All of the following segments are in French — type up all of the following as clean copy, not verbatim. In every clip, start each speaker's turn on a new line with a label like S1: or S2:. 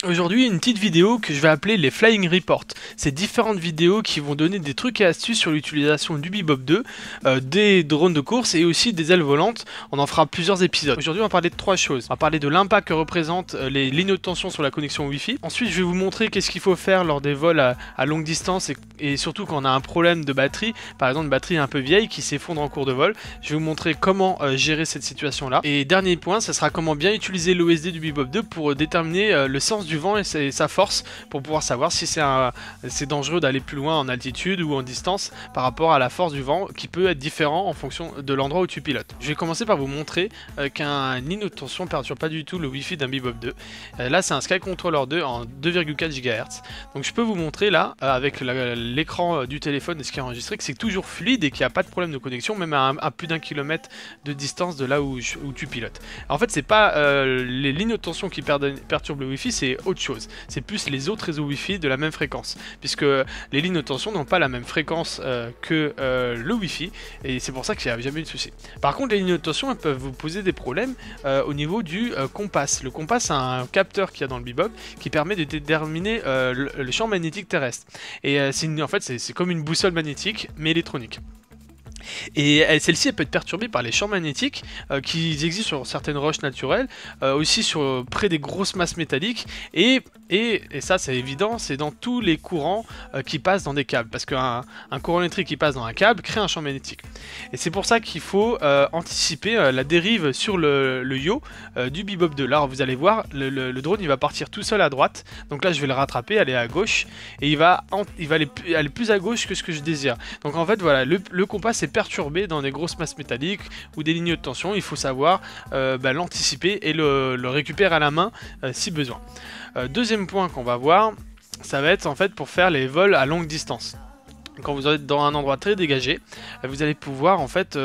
S1: Aujourd'hui, une petite vidéo que je vais appeler les Flying Reports. C'est différentes vidéos qui vont donner des trucs et astuces sur l'utilisation du Bebop 2, des drones de course et aussi des ailes volantes. On en fera plusieurs épisodes. Aujourd'hui, on va parler de trois choses. On va parler de l'impact que représentent les lignes de tension sur la connexion Wi-Fi. Ensuite, je vais vous montrer qu'est-ce qu'il faut faire lors des vols à longue distance et surtout quand on a un problème de batterie. Par exemple, une batterie un peu vieille qui s'effondre en cours de vol. Je vais vous montrer comment gérer cette situation-là. Et dernier point, ce sera comment bien utiliser l'OSD du Bebop 2 pour déterminer le sens du vent et sa force pour pouvoir savoir si c'est dangereux d'aller plus loin en altitude ou en distance par rapport à la force du vent qui peut être différent en fonction de l'endroit où tu pilotes. Je vais commencer par vous montrer qu'un ligne de tension ne perturbe pas du tout le Wi-Fi d'un Bebop 2. Là c'est un Sky Controller 2 en 2,4 GHz. Donc je peux vous montrer là avec l'écran du téléphone et ce qui est enregistré que c'est toujours fluide et qu'il n'y a pas de problème de connexion même à plus d'un kilomètre de distance de là où tu pilotes. En fait c'est pas les lignes de tension qui perturbent le Wi-Fi, c'est autre chose. C'est plus les autres réseaux Wi-Fi de la même fréquence, puisque les lignes de tension n'ont pas la même fréquence que le Wi-Fi, et c'est pour ça qu'il n'y a jamais eu de souci. Par contre, les lignes de tension elles peuvent vous poser des problèmes au niveau du compass. Le compass, c'est un capteur qu'il y a dans le Bebop qui permet de déterminer le champ magnétique terrestre. Et en fait, c'est comme une boussole magnétique, mais électronique. Et celle-ci elle peut être perturbée par les champs magnétiques qui existent sur certaines roches naturelles, aussi près des grosses masses métalliques, et ça c'est évident, c'est dans tous les courants qui passent dans des câbles, parce qu'un courant électrique qui passe dans un câble crée un champ magnétique. Et c'est pour ça qu'il faut anticiper la dérive sur le yaw du Bebop 2. Là vous allez voir, le drone il va partir tout seul à droite, donc là je vais le rattraper, aller à gauche, et il va aller plus à gauche que ce que je désire. Donc en fait voilà, le compass est perturbé dans des grosses masses métalliques ou des lignes de tension, il faut savoir l'anticiper et le récupérer à la main si besoin. Deuxième point qu'on va voir, ça va être en fait pour faire les vols à longue distance. Quand vous êtes dans un endroit très dégagé, vous allez pouvoir en fait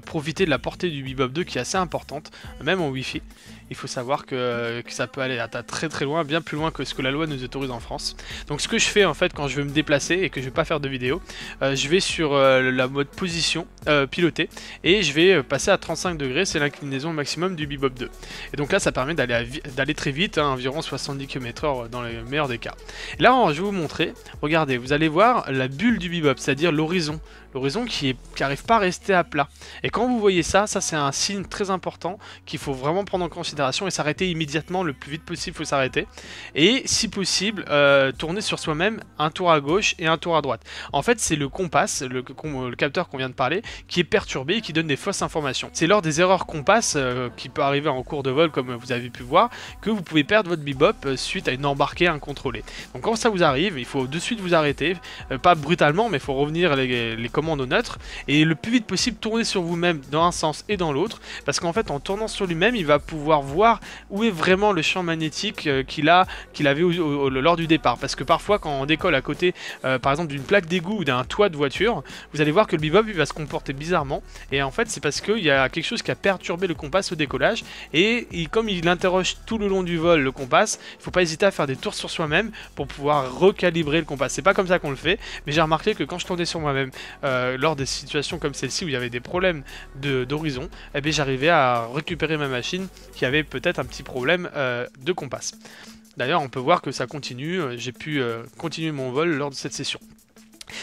S1: profiter de la portée du Bebop 2 qui est assez importante, même en Wi-Fi. Il faut savoir que ça peut aller à très très loin, bien plus loin que ce que la loi nous autorise en France. Donc ce que je fais en fait quand je veux me déplacer et que je vais pas faire de vidéo, je vais sur la mode position piloter et je vais passer à 35 degrés, c'est l'inclinaison maximum du Bebop 2. Et donc là ça permet d'aller très vite, hein, environ 70 km/h dans les meilleurs des cas. Et là je vais vous montrer, regardez, vous allez voir la bulle du Bebop, c'est-à-dire l'horizon. L'horizon qui n'arrive pas à rester à plat. Et quand vous voyez ça c'est un signe très important qu'il faut vraiment prendre en considération et s'arrêter immédiatement, le plus vite possible, il faut s'arrêter. Et si possible, tourner sur soi-même un tour à gauche et un tour à droite. En fait, c'est le compass, le capteur qu'on vient de parler, qui est perturbé et qui donne des fausses informations. C'est lors des erreurs compass qui peut arriver en cours de vol, comme vous avez pu voir, que vous pouvez perdre votre Bebop suite à une embarquée incontrôlée. Donc quand ça vous arrive, il faut de suite vous arrêter, pas brutalement, mais il faut revenir les commandes au neutre et le plus vite possible tourner sur vous-même dans un sens et dans l'autre, parce qu'en fait en tournant sur lui-même il va pouvoir voir où est vraiment le champ magnétique qu'il avait lors du départ, parce que parfois quand on décolle à côté par exemple d'une plaque d'égout ou d'un toit de voiture, vous allez voir que le Bebop il va se comporter bizarrement, et en fait c'est parce qu'il y a quelque chose qui a perturbé le compass au décollage, et comme il interroge tout le long du vol le compass, il ne faut pas hésiter à faire des tours sur soi-même pour pouvoir recalibrer le compass. C'est pas comme ça qu'on le fait, mais j'ai remarqué que quand je tournais sur moi-même lors des situations comme celle-ci où il y avait des problèmes d'horizon, eh bien j'arrivais à récupérer ma machine qui avait peut-être un petit problème de compass. D'ailleurs on peut voir que ça continue, j'ai pu continuer mon vol lors de cette session.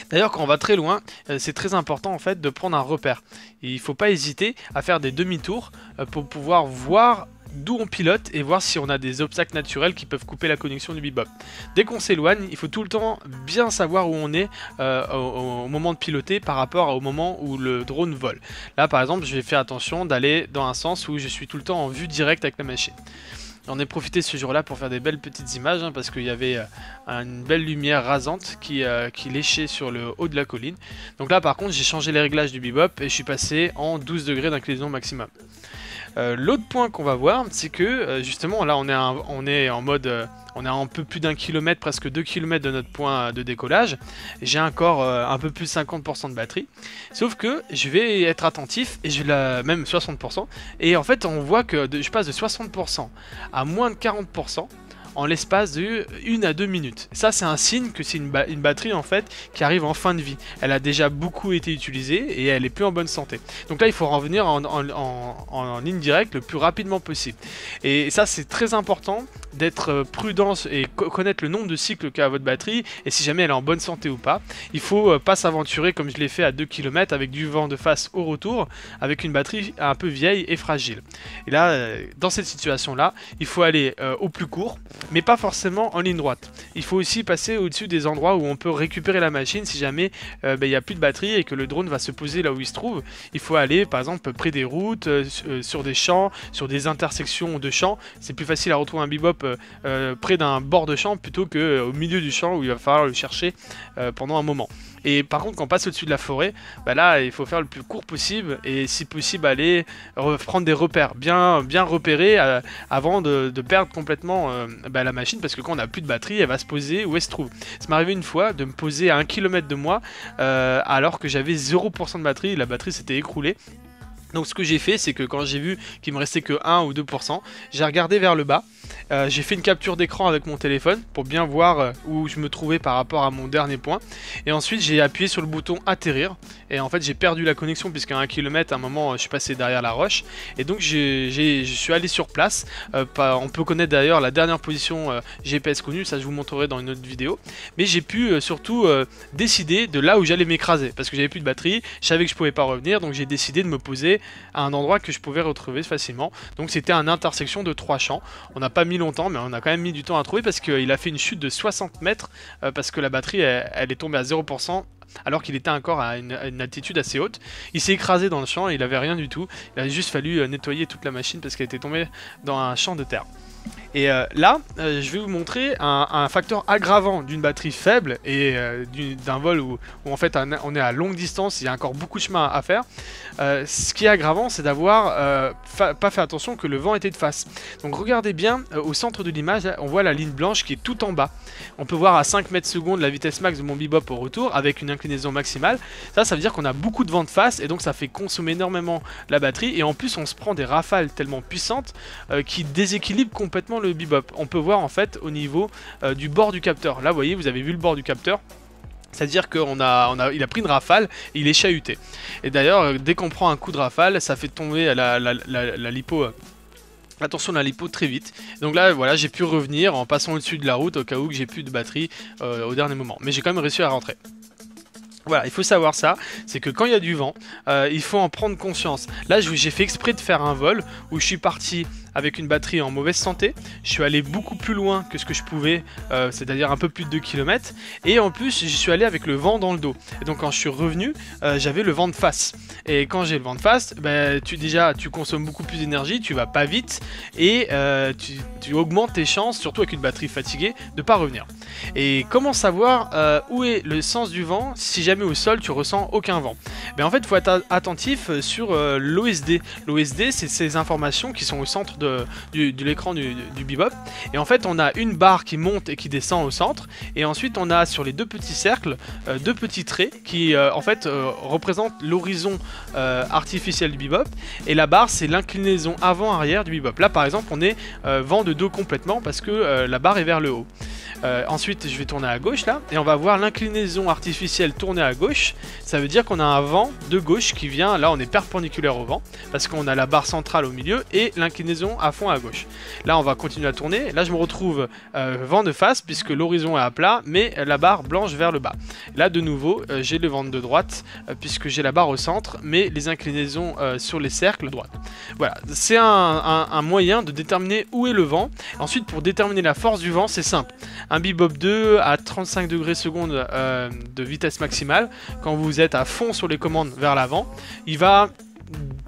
S1: D'ailleurs quand on va très loin, c'est très important en fait de prendre un repère. Il ne faut pas hésiter à faire des demi-tours pour pouvoir voir d'où on pilote et voir si on a des obstacles naturels qui peuvent couper la connexion du Bebop. Dès qu'on s'éloigne, il faut tout le temps bien savoir où on est au moment de piloter par rapport au moment où le drone vole. Là par exemple, je vais faire attention d'aller dans un sens où je suis tout le temps en vue directe avec la machine. On a profité ce jour-là pour faire des belles petites images, hein, parce qu'il y avait une belle lumière rasante qui léchait sur le haut de la colline. Donc là par contre j'ai changé les réglages du Bebop et je suis passé en 12 degrés d'inclinaison maximum. L'autre point qu'on va voir, c'est que justement là on est en mode on est à un peu plus d'1 kilomètre, presque 2 km de notre point de décollage. J'ai encore un peu plus de 50% de batterie. Sauf que je vais être attentif, et je vais même 60%. Et en fait on voit que je passe de 60% à moins de 40% en l'espace de 1 à 2 minutes. Ça c'est un signe que c'est une batterie en fait qui arrive en fin de vie. Elle a déjà beaucoup été utilisée et elle est plus en bonne santé. Donc là il faut revenir en ligne directe le plus rapidement possible. Et ça c'est très important d'être prudent et connaître le nombre de cycles qu'a votre batterie et si jamais elle est en bonne santé ou pas. Il faut pas s'aventurer comme je l'ai fait à 2 km avec du vent de face au retour avec une batterie un peu vieille et fragile. Et là dans cette situation là il faut aller au plus court mais pas forcément en ligne droite. Il faut aussi passer au-dessus des endroits où on peut récupérer la machine si jamais il n'y a plus de batterie et que le drone va se poser là où il se trouve. Il faut aller par exemple près des routes, sur des champs, sur des intersections de champs. C'est plus facile à retrouver un bebop près d'un bord de champ plutôt qu'au milieu du champ où il va falloir le chercher pendant un moment. Et par contre quand on passe au-dessus de la forêt, bah là il faut faire le plus court possible et si possible aller prendre des repères bien repérés avant de perdre complètement la machine, parce que quand on n'a plus de batterie elle va se poser où elle se trouve. Ça m'est arrivé une fois de me poser à 1 km de moi alors que j'avais 0% de batterie, la batterie s'était écroulée. Donc ce que j'ai fait, c'est que quand j'ai vu qu'il me restait que 1 ou 2%, j'ai regardé vers le bas, j'ai fait une capture d'écran avec mon téléphone pour bien voir où je me trouvais par rapport à mon dernier point. Et ensuite j'ai appuyé sur le bouton atterrir, et en fait j'ai perdu la connexion puisqu'à 1 km à un moment je suis passé derrière la roche. Et donc je suis allé sur place, on peut connaître d'ailleurs la dernière position GPS connue, ça je vous montrerai dans une autre vidéo. Mais j'ai pu surtout décider de là où j'allais m'écraser, parce que j'avais plus de batterie, je savais que je pouvais pas revenir, donc j'ai décidé de me poser à un endroit que je pouvais retrouver facilement. Donc c'était une intersection de 3 champs. On n'a pas mis longtemps mais on a quand même mis du temps à trouver parce qu'il a fait une chute de 60 mètres parce que la batterie elle est tombée à 0% alors qu'il était encore à une altitude assez haute. Il s'est écrasé dans le champ et il avait rien du tout. Il a juste fallu nettoyer toute la machine parce qu'elle était tombée dans un champ de terre. Et là, je vais vous montrer un facteur aggravant d'une batterie faible et d'un vol où en fait on est à longue distance, il y a encore beaucoup de chemin à faire. Ce qui est aggravant, c'est d'avoir pas fait attention que le vent était de face. Donc regardez bien, au centre de l'image, on voit la ligne blanche qui est tout en bas. On peut voir à 5 mètres secondes la vitesse max de mon bebop au retour avec une inclinaison maximale. Ça veut dire qu'on a beaucoup de vent de face et donc ça fait consommer énormément la batterie. Et en plus, on se prend des rafales tellement puissantes qui déséquilibrent complètement le bebop. On peut voir en fait au niveau du bord du capteur. Là, vous voyez, vous avez vu le bord du capteur. C'est-à-dire qu'il a pris une rafale et il est chahuté. Et d'ailleurs, dès qu'on prend un coup de rafale, ça fait tomber la lipo. Attention, la lipo très vite. Donc là, voilà, j'ai pu revenir en passant au-dessus de la route au cas où j'ai plus de batterie au dernier moment. Mais j'ai quand même réussi à rentrer. Voilà, il faut savoir ça, c'est que quand il y a du vent, il faut en prendre conscience. Là, j'ai fait exprès de faire un vol où je suis parti avec une batterie en mauvaise santé. Je suis allé beaucoup plus loin que ce que je pouvais, c'est-à-dire un peu plus de 2 km. Et en plus, j'y suis allé avec le vent dans le dos. Et donc quand je suis revenu, j'avais le vent de face. Et quand j'ai le vent de face, tu consommes beaucoup plus d'énergie, tu vas pas vite et tu augmentes tes chances, surtout avec une batterie fatiguée, de pas revenir. Et comment savoir où est le sens du vent si jamais au sol tu ressens aucun vent? En fait, il faut être attentif sur l'OSD. L'OSD, c'est ces informations qui sont au centre de l'écran du bebop. Et en fait, on a une barre qui monte et qui descend au centre. Et ensuite, on a sur les deux petits cercles, deux petits traits qui en fait représentent l'horizon artificiel du bebop. Et la barre, c'est l'inclinaison avant-arrière du bebop. Là, par exemple, on est vent de dos complètement parce que la barre est vers le haut. Ensuite, je vais tourner à gauche là, et on va voir l'inclinaison artificielle tourner à gauche. Ça veut dire qu'on a un vent de gauche qui vient, là on est perpendiculaire au vent, parce qu'on a la barre centrale au milieu et l'inclinaison à fond à gauche. Là on va continuer à tourner, là je me retrouve vent de face, puisque l'horizon est à plat, mais la barre blanche vers le bas. Là de nouveau, j'ai le vent de droite, puisque j'ai la barre au centre, mais les inclinaisons sur les cercles droite. Voilà, c'est un moyen de déterminer où est le vent. Ensuite, pour déterminer la force du vent, c'est simple. Un bebop 2 à 35 degrés secondes de vitesse maximale, quand vous êtes à fond sur les commandes vers l'avant, il va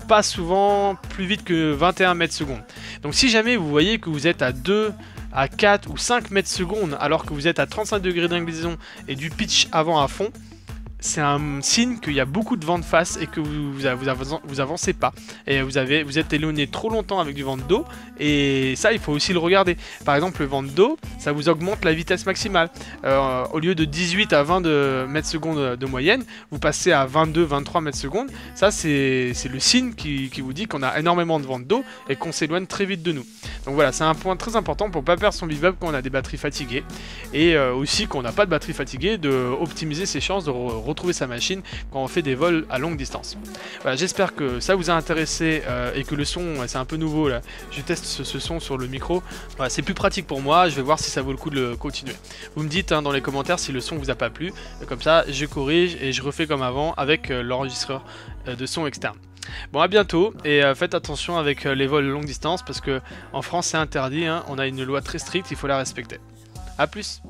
S1: pas souvent plus vite que 21 mètres secondes. Donc si jamais vous voyez que vous êtes à 2, à 4 ou 5 mètres secondes alors que vous êtes à 35 degrés d'inclinaison et du pitch avant à fond, c'est un signe qu'il y a beaucoup de vent de face et que vous avancez pas. Et vous êtes éloigné trop longtemps avec du vent de dos, et ça il faut aussi le regarder. Par exemple, le vent de dos, ça vous augmente la vitesse maximale. Au lieu de 18 à 20 mètres secondes de moyenne, vous passez à 22-23 mètres secondes. Ça c'est le signe qui vous dit qu'on a énormément de vent de dos et qu'on s'éloigne très vite de nous. Donc voilà, c'est un point très important pour pas perdre son bebop quand on a des batteries fatiguées, et aussi quand on n'a pas de batterie fatiguée, de optimiser ses chances de retrouver sa machine quand on fait des vols à longue distance. Voilà, j'espère que ça vous a intéressé et que le son, c'est un peu nouveau là, je teste ce son sur le micro. Voilà, c'est plus pratique pour moi, je vais voir si ça vaut le coup de le continuer. Vous me dites dans les commentaires si le son vous a pas plu, comme ça je corrige et je refais comme avant avec l'enregistreur de son externe. Bon, à bientôt, et faites attention avec les vols longue distance parce que en France c'est interdit, hein, on a une loi très stricte, il faut la respecter. A plus.